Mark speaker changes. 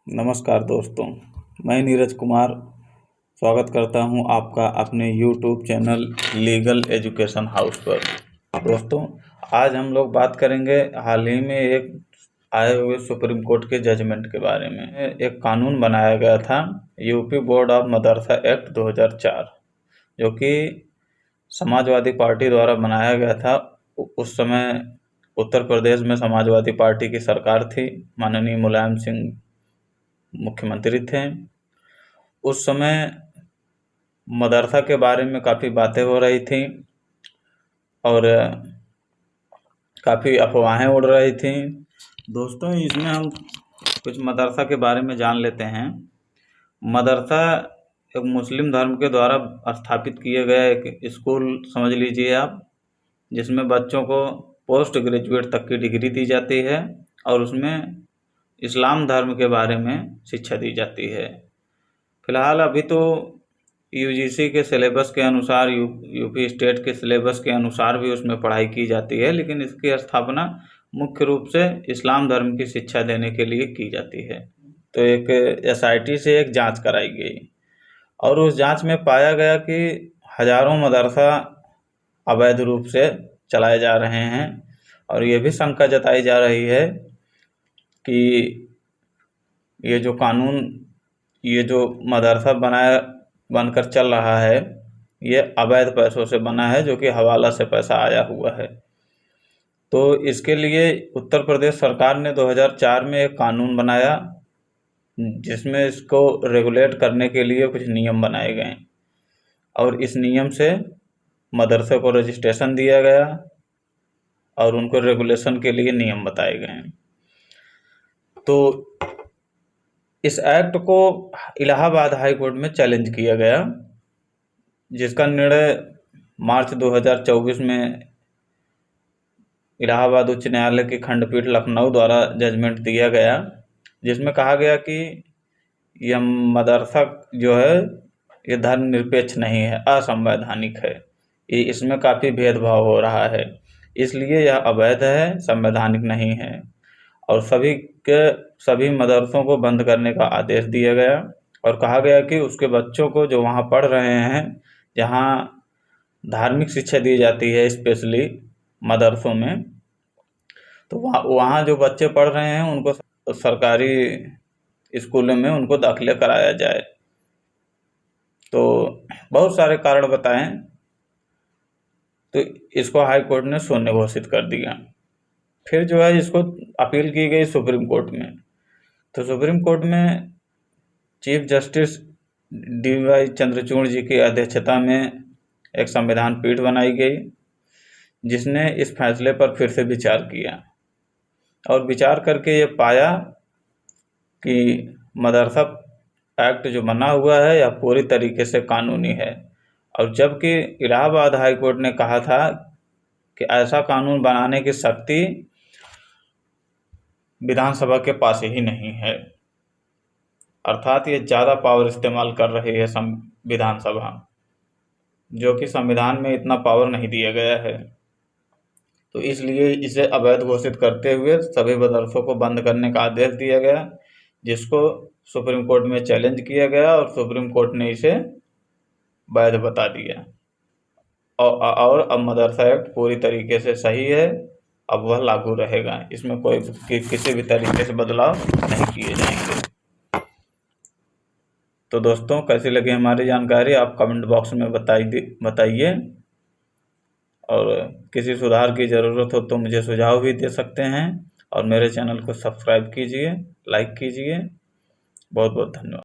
Speaker 1: नमस्कार दोस्तों, मैं नीरज कुमार स्वागत करता हूं आपका अपने YouTube channel legal education house पर। दोस्तों, आज हम लोग बात करेंगे हाल ही में एक आए हुए सुप्रीम कोर्ट के जजमेंट के बारे में। एक कानून बनाया गया था UP board of Madrasa act 2004, जो कि समाजवादी पार्टी द्वारा बनाया गया था। उस समय उत्तर प्रदेश में समाजवादी पार्टी की सरकार थी, माननीय मुलायम सिंह मुख्यमंत्री थे। उस समय मदरसा के बारे में काफ़ी बातें हो रही थी और काफ़ी अफवाहें उड़ रही थी। दोस्तों, इसमें हम कुछ मदरसा के बारे में जान लेते हैं। मदरसा एक मुस्लिम धर्म के द्वारा स्थापित किए गए एक स्कूल समझ लीजिए आप, जिसमें बच्चों को पोस्ट ग्रेजुएट तक की डिग्री दी जाती है और उसमें इस्लाम धर्म के बारे में शिक्षा दी जाती है। फिलहाल अभी तो यूजीसी के सिलेबस के अनुसार, यूपी स्टेट के सिलेबस के अनुसार भी उसमें पढ़ाई की जाती है, लेकिन इसकी स्थापना मुख्य रूप से इस्लाम धर्म की शिक्षा देने के लिए की जाती है। तो एक एसआईटी से एक जांच कराई गई और उस जांच में पाया गया कि हजारों मदरसा अवैध रूप से चलाए जा रहे हैं और ये भी शंका जताई जा रही है कि ये जो कानून, ये जो मदरसा बनकर चल रहा है, ये अवैध पैसों से बना है, जो कि हवाला से पैसा आया हुआ है। तो इसके लिए उत्तर प्रदेश सरकार ने 2004 में एक कानून बनाया, जिसमें इसको रेगुलेट करने के लिए कुछ नियम बनाए गए और इस नियम से मदरसे को रजिस्ट्रेशन दिया गया और उनको रेगुलेशन के लिए नियम बताए गए। तो इस एक्ट को इलाहाबाद हाई कोर्ट में चैलेंज किया गया, जिसका निर्णय मार्च 2024 में इलाहाबाद उच्च न्यायालय की खंडपीठ लखनऊ द्वारा जजमेंट दिया गया, जिसमें कहा गया कि यह मदरसा जो है ये धर्मनिरपेक्ष नहीं है, असंवैधानिक है, इसमें काफ़ी भेदभाव हो रहा है, इसलिए यह अवैध है, संवैधानिक नहीं है और सभी मदरसों को बंद करने का आदेश दिया गया और कहा गया कि उसके बच्चों को जो वहाँ पढ़ रहे हैं, जहाँ धार्मिक शिक्षा दी जाती है स्पेशली मदरसों में, तो वहाँ जो बच्चे पढ़ रहे हैं उनको सरकारी स्कूलों में उनको दाखिला कराया जाए। तो बहुत सारे कारण बताएं, तो इसको हाई कोर्ट ने शून्य घोषित कर दिया। फिर जो है इसको अपील की गई सुप्रीम कोर्ट में। तो सुप्रीम कोर्ट में चीफ जस्टिस DY चंद्रचूड़ जी की अध्यक्षता में एक संविधान पीठ बनाई गई, जिसने इस फैसले पर फिर से विचार किया और विचार करके ये पाया कि मदरसा एक्ट जो बना हुआ है यह पूरी तरीके से कानूनी है। और जबकि इलाहाबाद हाई कोर्ट ने कहा था कि ऐसा कानून बनाने की शक्ति विधानसभा के पास ही नहीं है, अर्थात ये ज़्यादा पावर इस्तेमाल कर रही है विधानसभा, जो कि संविधान में इतना पावर नहीं दिया गया है। तो इसलिए इसे अवैध घोषित करते हुए सभी मदरसों को बंद करने का आदेश दिया गया, जिसको सुप्रीम कोर्ट में चैलेंज किया गया और सुप्रीम कोर्ट ने इसे वैध बता दिया और अब मदरसा एक्ट पूरी तरीके से सही है, अब वह लागू रहेगा, इसमें कोई किसी भी तरीके से बदलाव नहीं किए जाएंगे। तो दोस्तों, कैसी लगी हमारी जानकारी आप कमेंट बॉक्स में बताइए और किसी सुधार की ज़रूरत हो तो मुझे सुझाव भी दे सकते हैं और मेरे चैनल को सब्सक्राइब कीजिए, लाइक कीजिए। बहुत बहुत धन्यवाद।